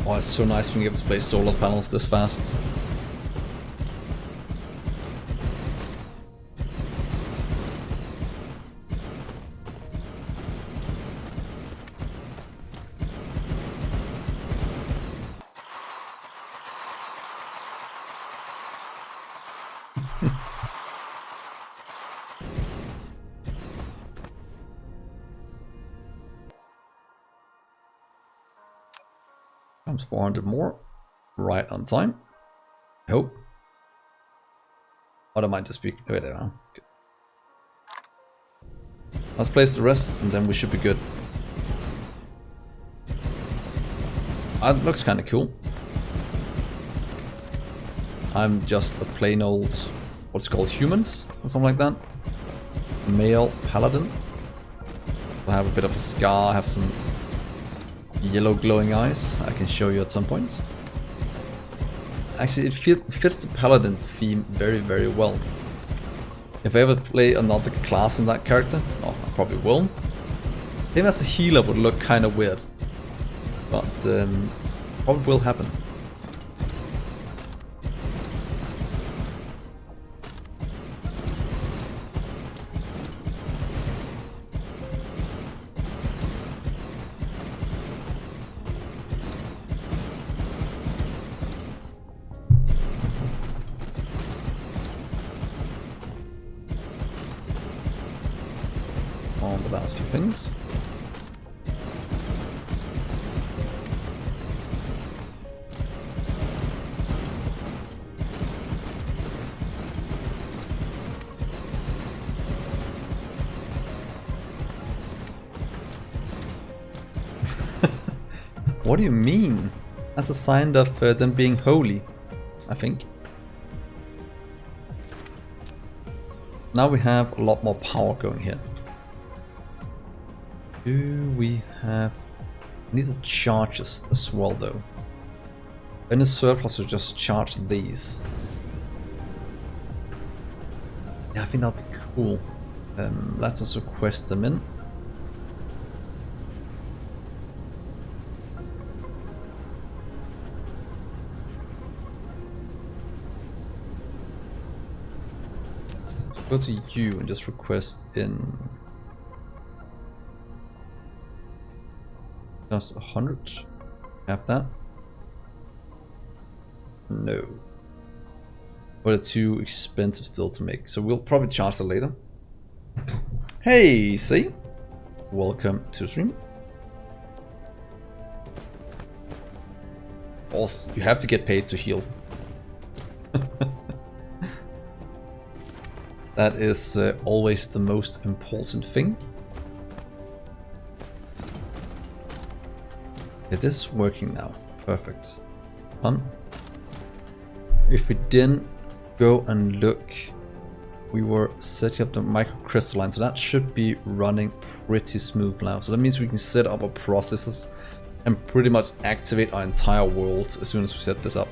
Oh, it's so nice being able to place solar panels this fast. Comes 400 more, right on time. I hope. Or I might just be. Wait, there. Okay. Let's place the rest, and then we should be good. That looks kind of cool. I'm just a plain old, what's called humans or something like that. Male paladin. I have a bit of a scar. I have some yellow glowing eyes I can show you at some point. Actually, it fits the paladin theme very, very well. If I ever play another class in that character, oh, I probably will. Him as a healer would look kind of weird, but probably will happen. On the last few things. What do you mean? That's a sign of them being holy, I think. Now we have a lot more power going here. Do we have... I need the charges as well though. Any surplus to just charge these. Yeah, I think that'll be cool. Let's just request them in. So go to you and just request in. Just 100. Have that? No. But it's too expensive still to make, so we'll probably charge that later. Hey, see? Welcome to stream. Also, you have to get paid to heal. That is always the most important thing. It is working now. Perfect. If we didn't go and look, we were setting up the microcrystalline, so that should be running pretty smooth now. So that means we can set up our processes and pretty much activate our entire world as soon as we set this up.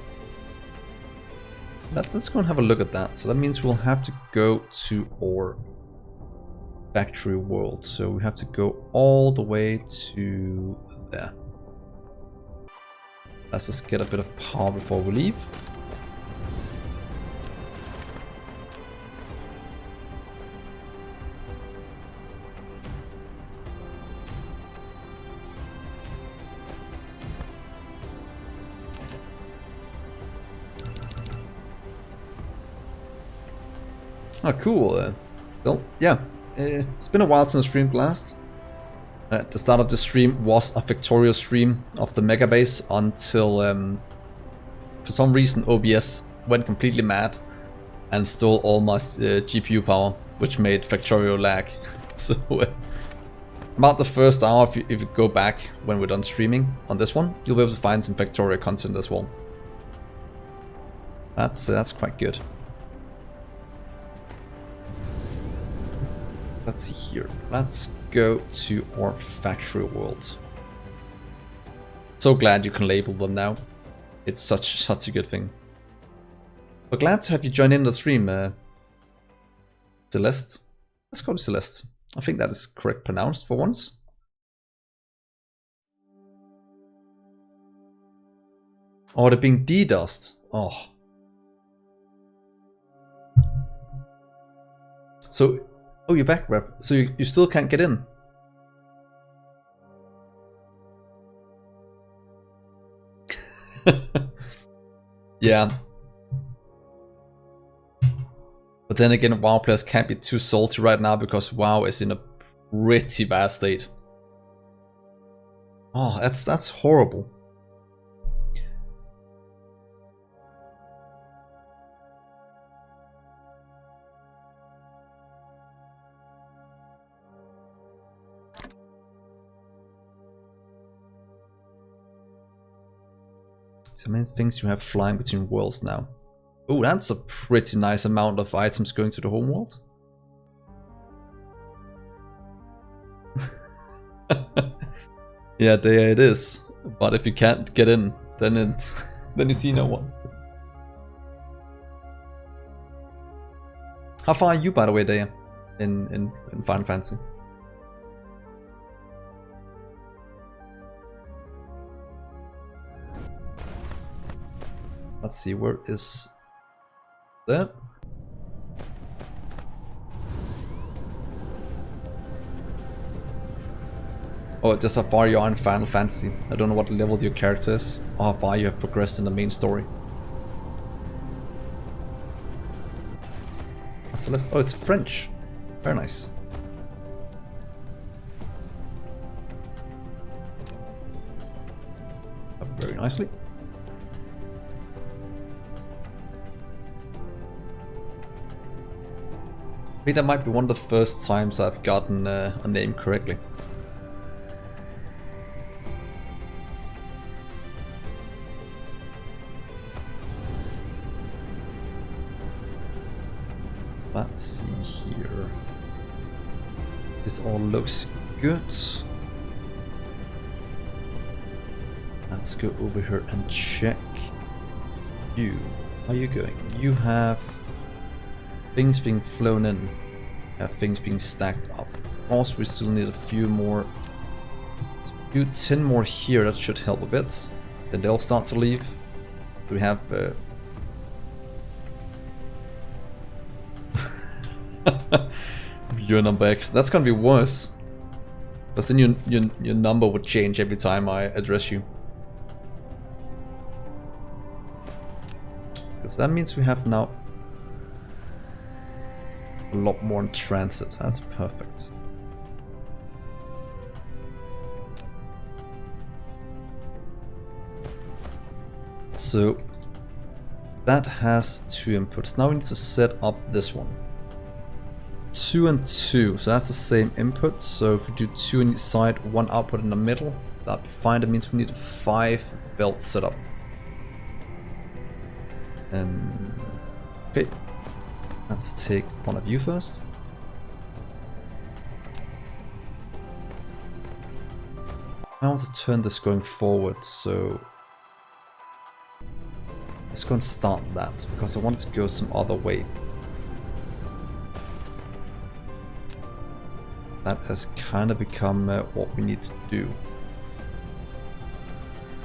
Let's go and have a look at that. So that means we'll have to go to our factory world. So we have to go all the way to there. Let's just get a bit of power before we leave. Oh, cool. Well, yeah, it's been a while since I streamed last. The start of the stream was a Factorio stream of the MEGABASE until, for some reason, OBS went completely mad and stole all my GPU power, which made Factorio lag. So, about the first hour, if you go back when we're done streaming on this one, you'll be able to find some Factorio content as well. That's quite good. Let's see here. Let's go to our factory world. So glad you can label them now. It's such a good thing. But glad to have you join in the stream, Celeste. Let's go to Celeste. I think that is correct pronounced for once. Oh, they're being DDoSed. Oh. So, oh, you're back, Rev. So you still can't get in. Yeah. But then again, WoW players can't be too salty right now because WoW is in a pretty bad state. Oh, that's horrible. So many things you have flying between worlds now. Oh, that's a pretty nice amount of items going to the home world. Yeah, there it is. But if you can't get in, then then you see no one. How far are you, by the way, Daya, in Final Fantasy? Let's see, where is that? Oh, just how far you are in Final Fantasy. I don't know what level your character is, or how far you have progressed in the main story. Celeste. Oh, it's French. Very nice. Very nicely. I think that might be one of the first times I've gotten a name correctly. Let's see here. This all looks good. Let's go over here and check you. How are you going? You have things being flown in, have things being stacked up. Of course, we still need a few more. Do 10 more here, that should help a bit. Then they'll start to leave. We have your number X. That's gonna be worse. Because then your number would change every time I address you. Because that means we have now a lot more in transit. That's perfect. So that has 2 inputs. Now we need to set up this one. 2 and 2, so that's the same input. So if we do 2 on each side, 1 output in the middle, that'd be fine. That means we need 5 belts set up. Okay, let's take one of you first. I want to turn this going forward, so let's go and start that because I want it to go some other way. That has kind of become what we need to do.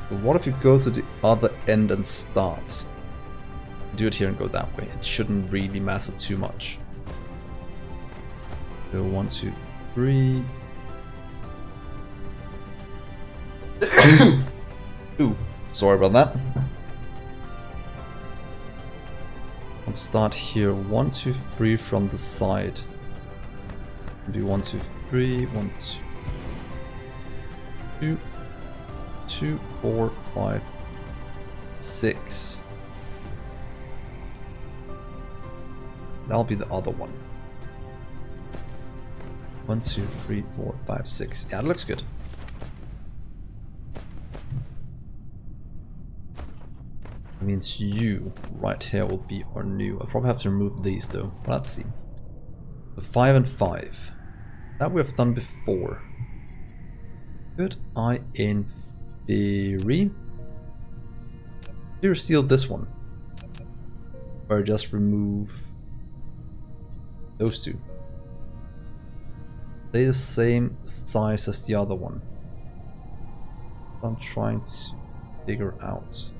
But what if you go to the other end and start? Do it here and go that way. It shouldn't really matter too much. So 1, 2, 3. Ooh, sorry about that. Let's start here. 1, 2, 3 from the side. Do 1, 2, 3, 1, 2, 2, 4, 5, 6. That'll be the other one. 1, 2, 3, 4, 5, 6. Yeah, it looks good. That means you right here will be our new. I'll probably have to remove these though. Let's see. The 5 and 5. That we have done before. Could I, in theory, seal this one? Or just remove those 2? They're the same size as the other one. I'm trying to figure out.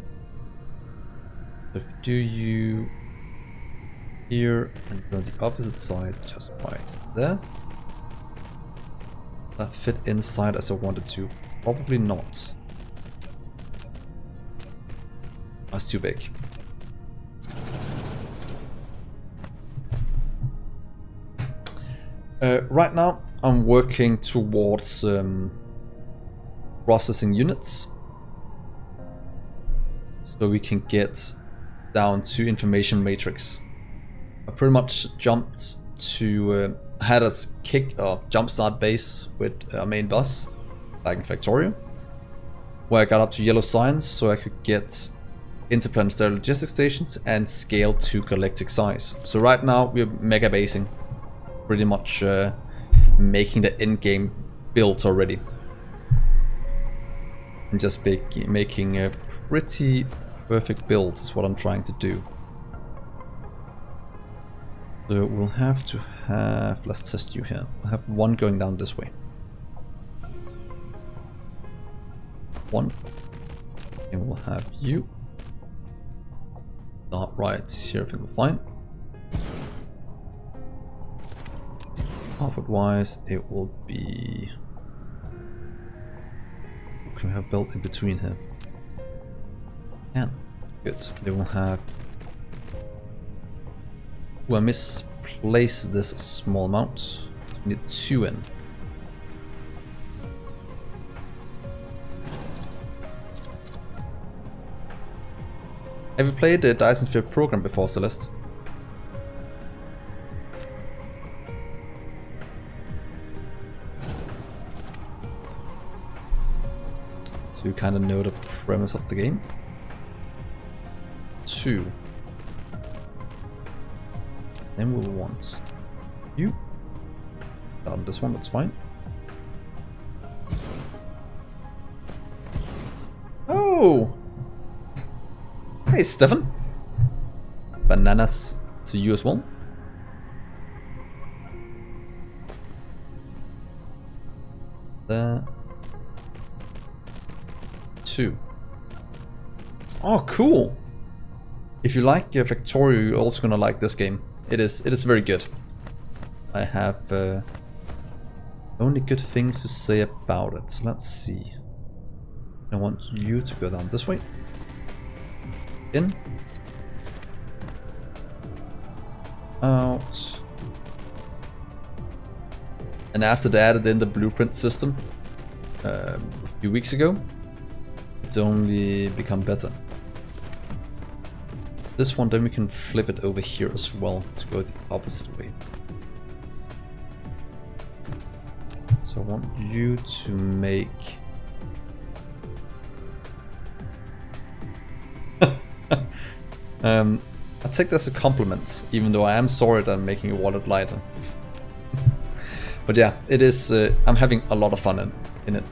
If we do you here and go on the opposite side, just right there. That fit inside as I wanted to. Probably not. That's too big. Right now, I'm working towards processing units, so we can get down to information matrix. I pretty much jumped to had us kick or jumpstart base with a main bus, like in Factorio, where I got up to yellow signs so I could get interplanetary logistics stations and scale to galactic size. So right now we're mega basing, pretty much making the in-game build already, and just making a pretty perfect build is what I'm trying to do. So we'll have to have, let's test you here. We'll have one going down this way. One. And we'll have you. Start right here, everything will fine. Output wise, it will be. What can we have built in between here? Yeah, good. They will have. Well, I misplaced this small amount. We need 2 in. Have you played the Dyson Field program before, Celeste? So you kind of know the premise of the game. 2. Then we'll want you. Down this one, that's fine. Oh! Hey, Stefan. Bananas to you as well. There. 2. Oh, cool! If you like Factorio, you're also gonna like this game. It is very good. I have only good things to say about it. So let's see. I want you to go down this way. In. Out. And after they added in the blueprint system a few weeks ago, it's only become better. This one, then we can flip it over here as well to go the opposite way. So I want you to make I take this as a compliment, even though I am sorry that I'm making your wallet lighter. But yeah, it is. I'm having a lot of fun in it.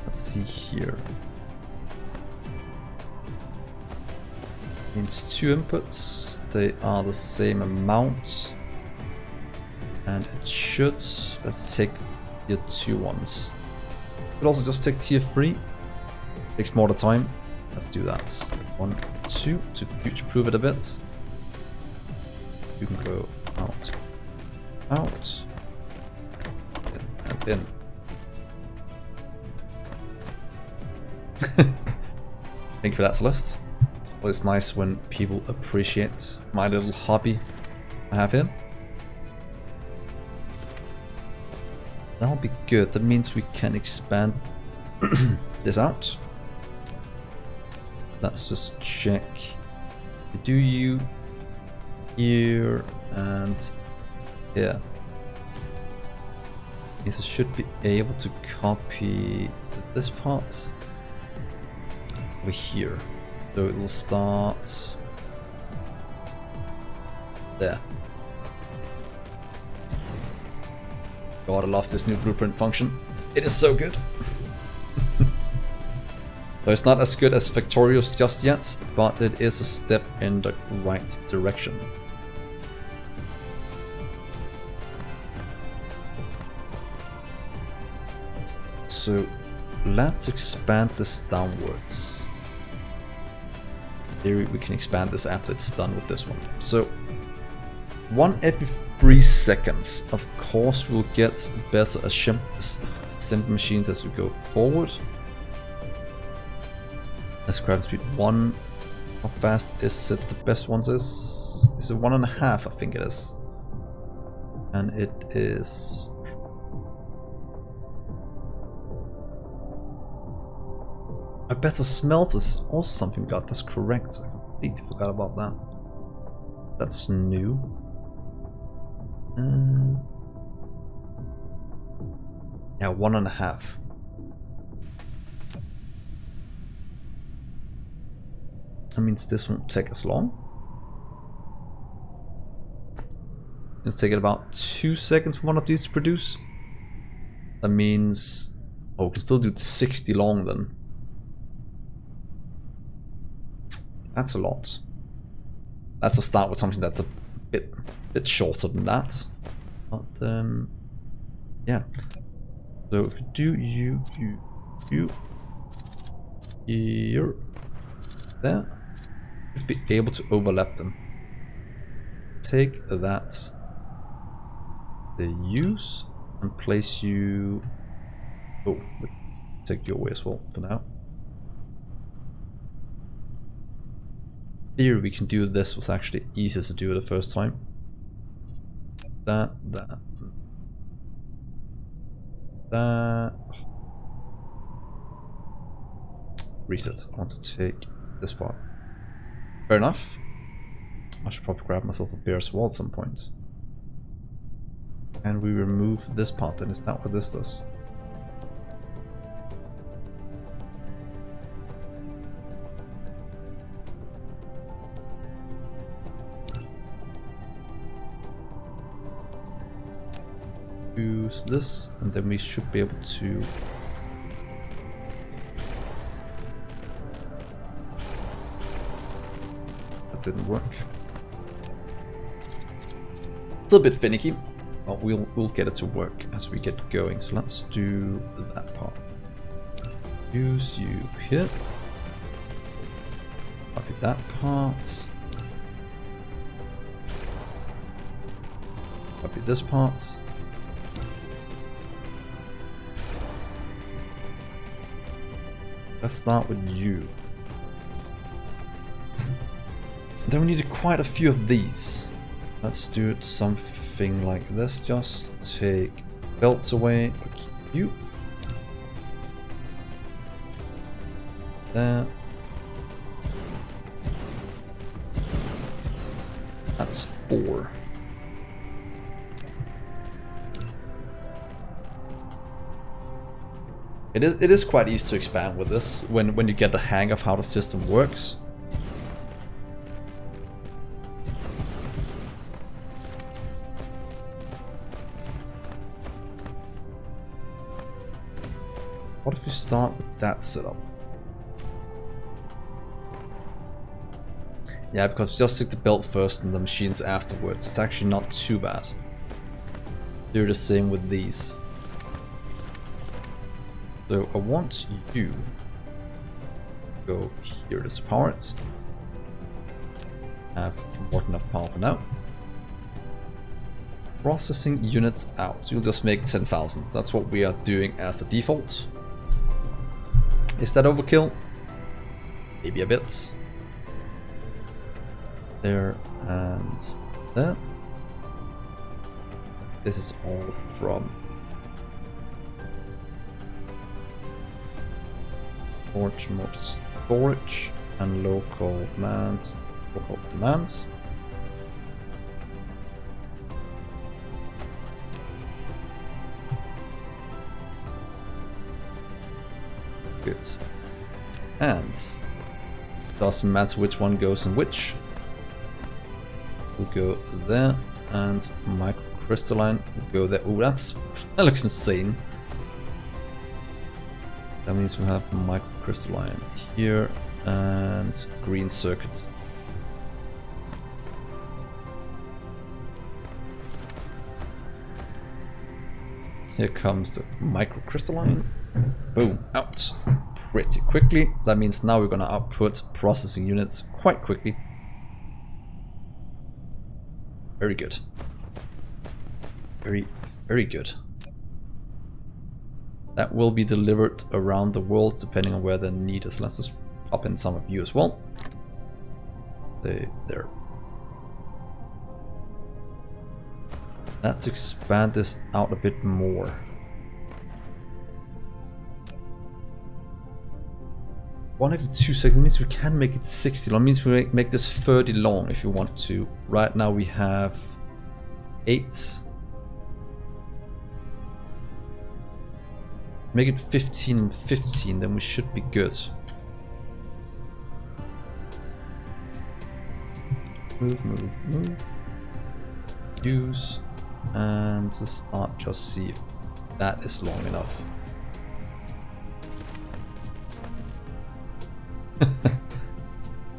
Let's see here. Needs 2 inputs. They are the same amount, and it should. Let's take the 2 ones. Could also just take tier 3. Takes more the time. Let's do that. 1, 2 to future-proof it a bit. You can go out, out, in, and in. Thank you for that, Celeste. It's always nice when people appreciate my little hobby I have here. That'll be good. That means we can expand this out. Let's just check. We do you here and here. Yes, I should be able to copy this part over here. So it will start there. God, I love this new blueprint function. It is so good. So it's not as good as Factorio's just yet, but it is a step in the right direction. So let's expand this downwards. In theory, we can expand this after it's done with this one. So, 1 every 3 seconds. Of course, we'll get better assembly machines as we go forward. Let's grab speed 1. How fast is it the best one is? Is it 1.5? I think it is. And it is... A better smelters is also something we got. That's correct. I completely forgot about that. That's new. Yeah, 1.5. That means this won't take as long. It'll take it about 2 seconds for one of these to produce. That means... Oh, we can still do 60 long then. That's a lot. Let's just start with something that's a bit shorter than that. But yeah. So if you do you here, there, you'll be able to overlap them. Take that, the use, and place you. Oh, take your way as well for now. Here we can do this. Was actually easier to do the first time. That. Reset. I want to take this part. Fair enough. I should probably grab myself a beer as well at some point. And we remove this part, then is that what this does? Use this, and then we should be able to that didn't work. It's a bit finicky, but we'll get it to work as we get going. So let's do that part. Use you here. Copy that part. Copy this part. Let's start with you. Then we need quite a few of these. Let's do it something like this. Just take belts away. You. There. That's 4. It is quite easy to expand with this when you get the hang of how the system works. What if we start with that setup? Yeah, because just take the belt first and the machines afterwards. It's actually not too bad. Do the same with these. So I want you to go here to power it. Have more enough power for now. Processing units out. You'll just make 10,000. That's what we are doing as a default. Is that overkill? Maybe a bit. There and there. This is all from more storage and local demands. Good. And doesn't matter which one goes in which. We'll go there, and microcrystalline will go there. Oh, that looks insane. That means we have microcrystalline here and green circuits. Here comes the microcrystalline. Boom, out pretty quickly. That means now we're gonna output processing units quite quickly. Very good. Very, very good. That will be delivered around the world depending on where the need is. Let's just pop in some of you as well. There. Let's expand this out a bit more. One every 2 seconds means we can make it 60 long. It means we make this 30 long if you want to. Right now we have 8. Make it 15 and 15, then we should be good. Move. Use. And just start, just see if that is long enough.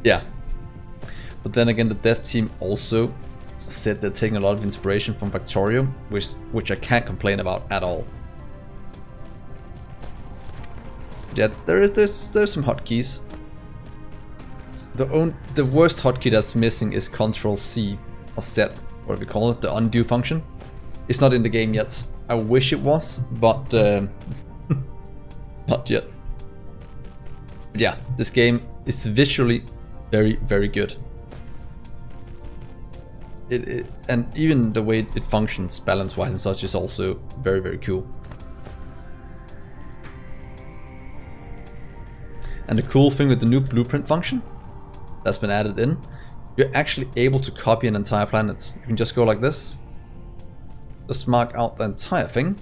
Yeah. But then again, the dev team also said they're taking a lot of inspiration from Factorio, which I can't complain about at all. Yeah, there's some hotkeys. The worst hotkey that's missing is Ctrl-C or Z, what do we call it, the undo function. It's not in the game yet. I wish it was, but not yet. But yeah, this game is visually very, very good. And even the way it functions balance-wise and such is also very, very cool. And the cool thing with the new blueprint function that's been added in, you're actually able to copy an entire planet. You can just go like this. Just mark out the entire thing.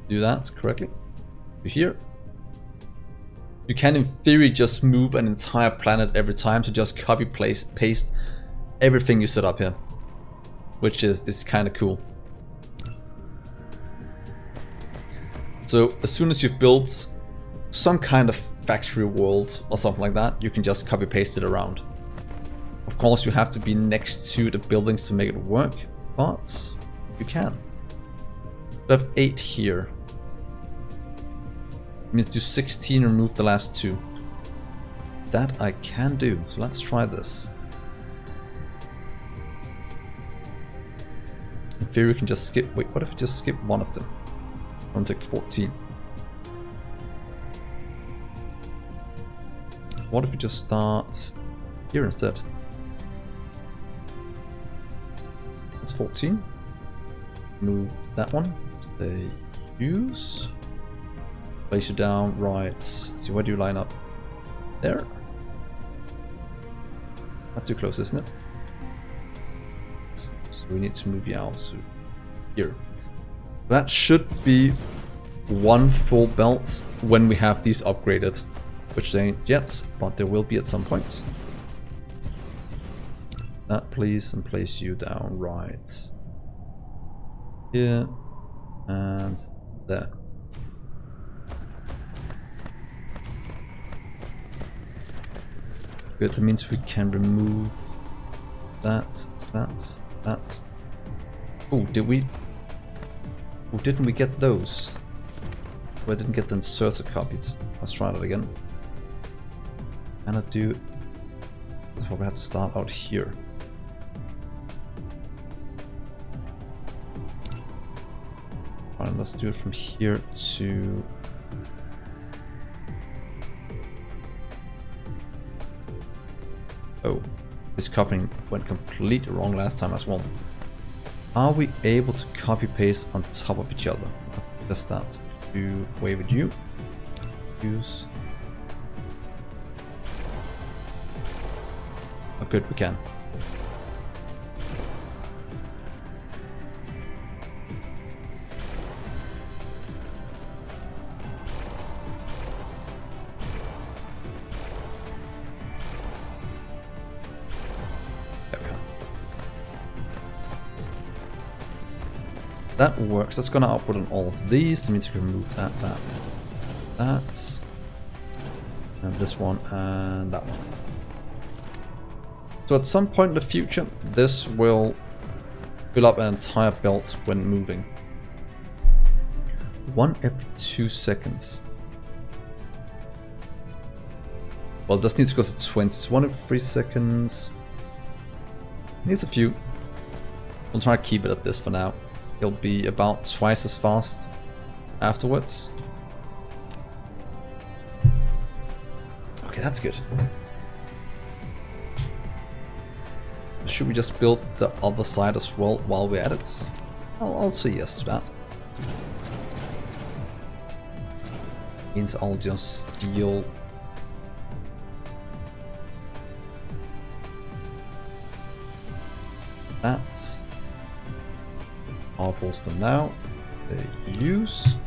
Do that correctly. To here. You can in theory just move an entire planet every time, so just copy, paste everything you set up here. Which is kind of cool. So as soon as you've built some kind of factory world or something like that, you can just copy paste it around. Of course you have to be next to the buildings to make it work, but you can. We have 8 here. It means do 16 and remove the last 2. That I can do, so let's try this. In theory we can just skip, wait, what if we just skip one of them? I'm gonna take 14. What if we just start here instead? That's 14. Move that one. Stay use. Place you down right. Let's see, where do you line up? There. That's too close, isn't it? So we need to move you out to here. That should be 1 full belt when we have these upgraded. Which they ain't yet, but there will be at some point. That please, and place you down right here and there. Good, that means we can remove that. Oh, didn't we get those? Oh, I didn't get the inserter copied. Let's try that again. Can I do? That's probably have to start out here. Alright, let's do it from here to. Oh, this copying went completely wrong last time as well. Are we able to copy paste on top of each other? Let's test that. Do away with you. Use. Oh, good, we can. There we go. That works. That's gonna output on all of these. That means we can remove that, and this one, and that one. So at some point in the future, this will fill up an entire belt when moving. One every 2 seconds. Well, this needs to go to 20. So 1 every 3 seconds. Needs a few. We'll try to keep it at this for now. It'll be about twice as fast afterwards. Okay, that's good. Should we just build the other side as well while we're at it? I'll say yes to that. Means I'll just steal that. Power poles for now. They use.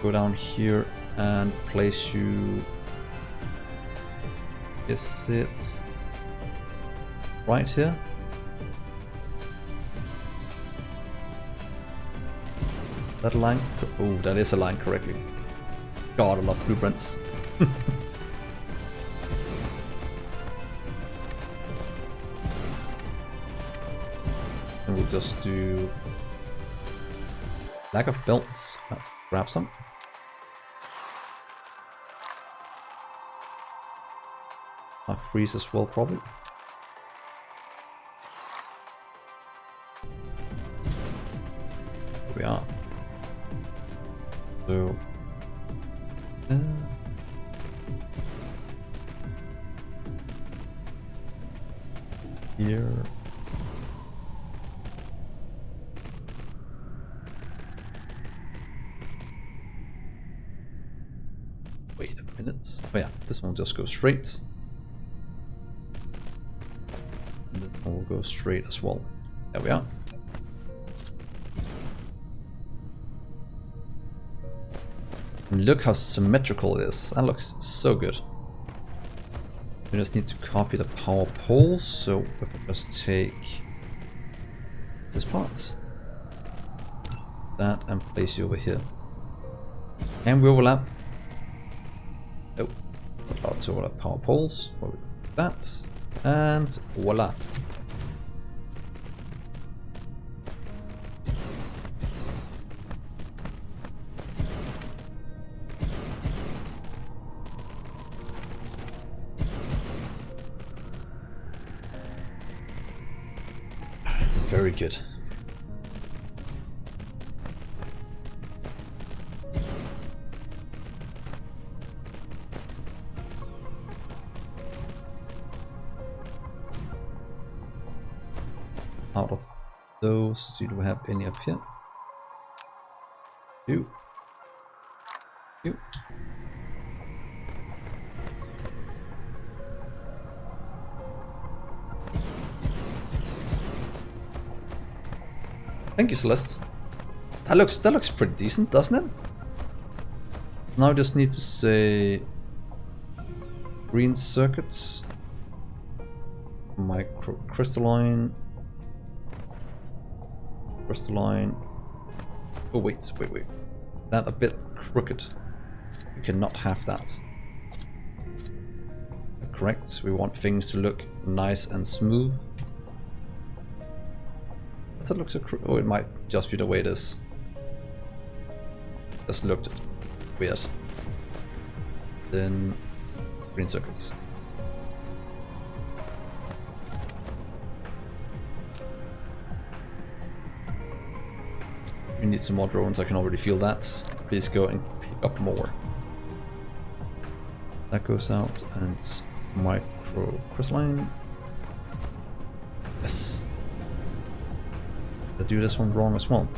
Go down here and place you. Is it right here? That a line? Oh, that is a line correctly. God, I love blueprints. And we'll just do lack of belts. Let's grab some. Freeze as well, probably. Here we are. So here. Wait a minute. Oh yeah, this one will just go straight. And this one will go straight as well. There we are. And look how symmetrical it is. That looks so good. We just need to copy the power poles. So if I just take this part, that, and place you over here. And we overlap. Oh, allowed to overlap power poles. That, and voila. Very good. Out of those, do we have any up here? You. Thank you, Celeste. That looks pretty decent, doesn't it? Now I just need to say green circuits, micro crystalline. Oh wait. That a bit crooked. We cannot have that. Correct. We want things to look nice and smooth. That looks oh, it might just be the way it is. Just looked weird. Then green circuits. We need some more drones, I can already feel that. Please go and pick up more. That goes out and micro crystalline. Yes. I do this one wrong as well.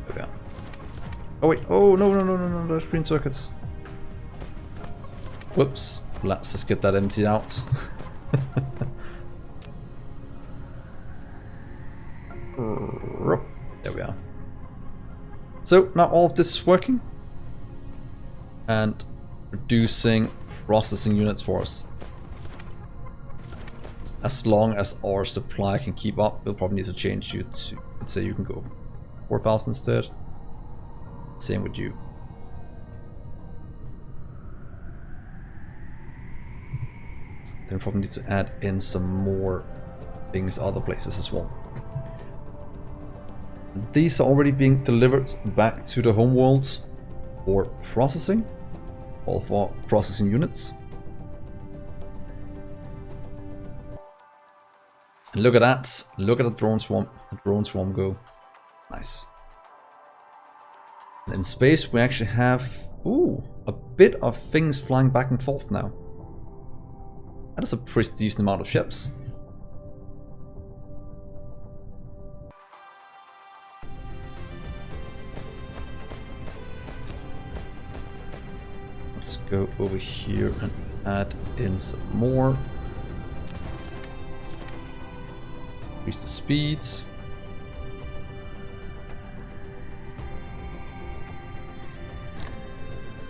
There we go. Oh wait, oh no, there's green circuits. Whoops, let's just get that emptied out. There we are. So now all of this is working and producing processing units for us. As long as our supply can keep up, we'll probably need to change you to, let's say you can go 4,000 instead. Same with you. Then we probably need to add in some more things other places as well. These are already being delivered back to the homeworld for processing, or for processing units. And look at that! Look at the drone swarm go. Nice. And in space we actually have a bit of things flying back and forth now. That is a pretty decent amount of ships. Let's go over here and add in some more. Increase the speeds.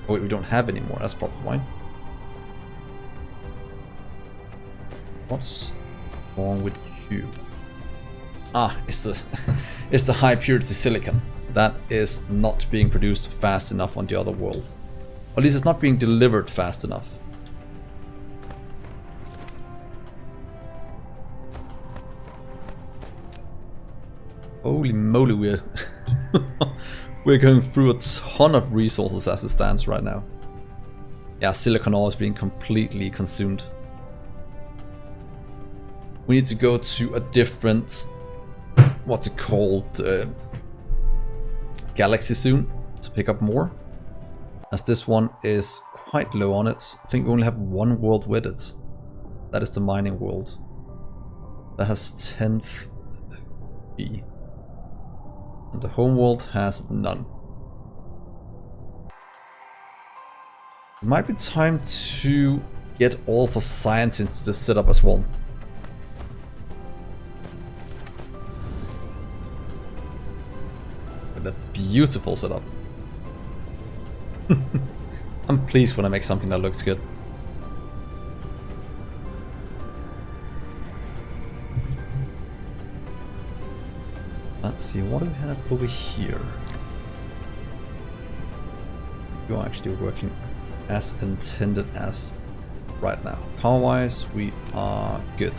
Oh wait, we don't have any more, that's probably why. What's wrong with you? Ah, it's the it's the high purity silicon that is not being produced fast enough on the other worlds. Or at least it's not being delivered fast enough. Holy moly, we're going through a ton of resources as it stands right now. Yeah, silicon ore is being completely consumed. We need to go to a different, what's it called, galaxy soon to pick up more. As this one is quite low on it. I think we only have one world with it. That is the mining world. That has 10th B. And the home world has none. It might be time to get all for science into this setup as well. With that beautiful setup. I'm pleased when I make something that looks good. Let's see, what do we have over here? You are actually working as intended as right now. Power-wise, we are good.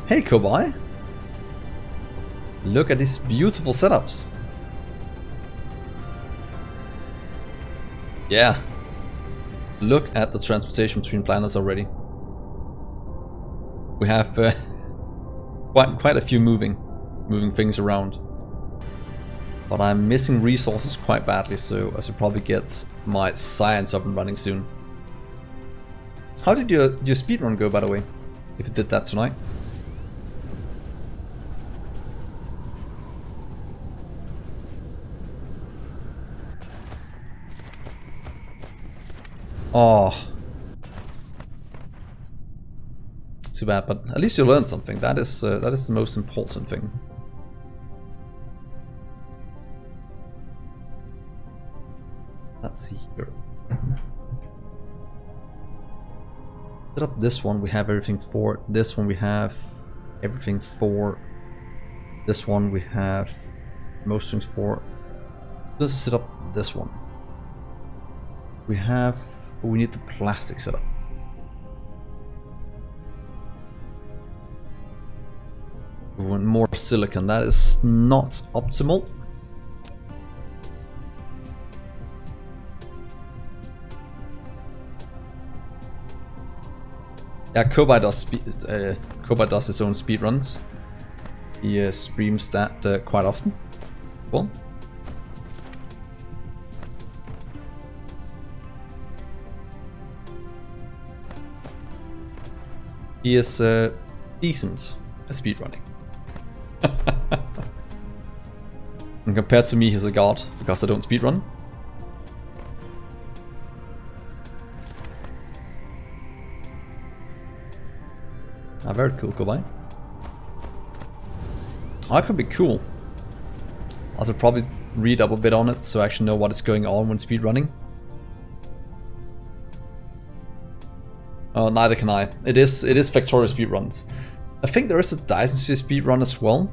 Hey Kobai! Look at these beautiful setups. Yeah. Look at the transportation between planets already. We have quite a few moving things around. But I'm missing resources quite badly, so I should probably get my science up and running soon. How did your speedrun go, by the way? If you did that tonight? Oh. Too bad, but at least you learned something. That is the most important thing. Let's see here. Set up this one, we have everything for. This one we have everything for. This one we have most things for. Let's set up this one. We need the plastic setup. We want more silicon. That is not optimal. Yeah, Kobai does his own speed runs. He streams that quite often. Cool. He is decent at speedrunning. And compared to me, he's a god because I don't speedrun. Ah, very cool, Kobai. Oh, that could be cool. I should probably read up a bit on it so I actually know what is going on when speedrunning. Oh, neither can I. It is Factorio speedruns. I think there is a Dyson speedrun as well.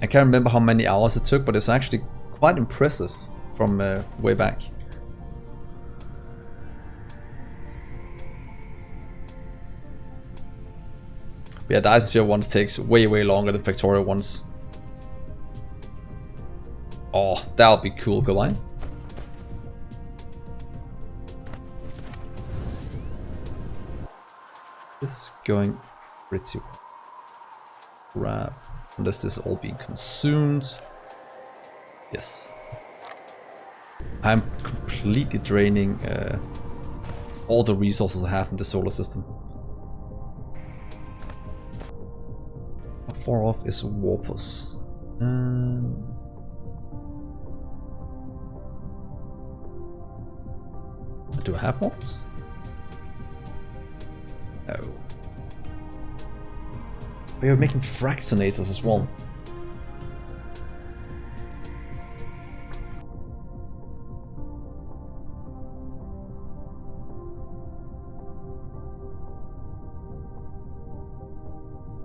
I can't remember how many hours it took, but it's actually quite impressive from way back. But yeah, Dyson ones takes way longer than Factorio ones. Oh, that would be cool, Goliath. This is going pretty well. Grab. Unless this is all being consumed. Yes. I'm completely draining all the resources I have in the solar system. How far off is Warpers? Do I have Warpers? No. We are making fractionators as well.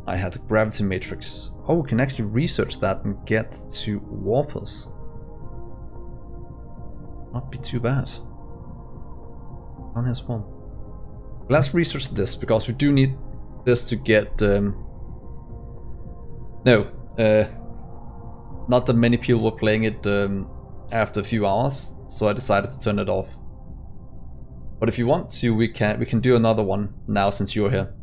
I had a gravity matrix. Oh, we can actually research that and get to warpers. Not be too bad. One has one. Let's research this because we do need this to get. No, not that many people were playing it after a few hours, so I decided to turn it off. But if you want to, we can do another one now since you're here.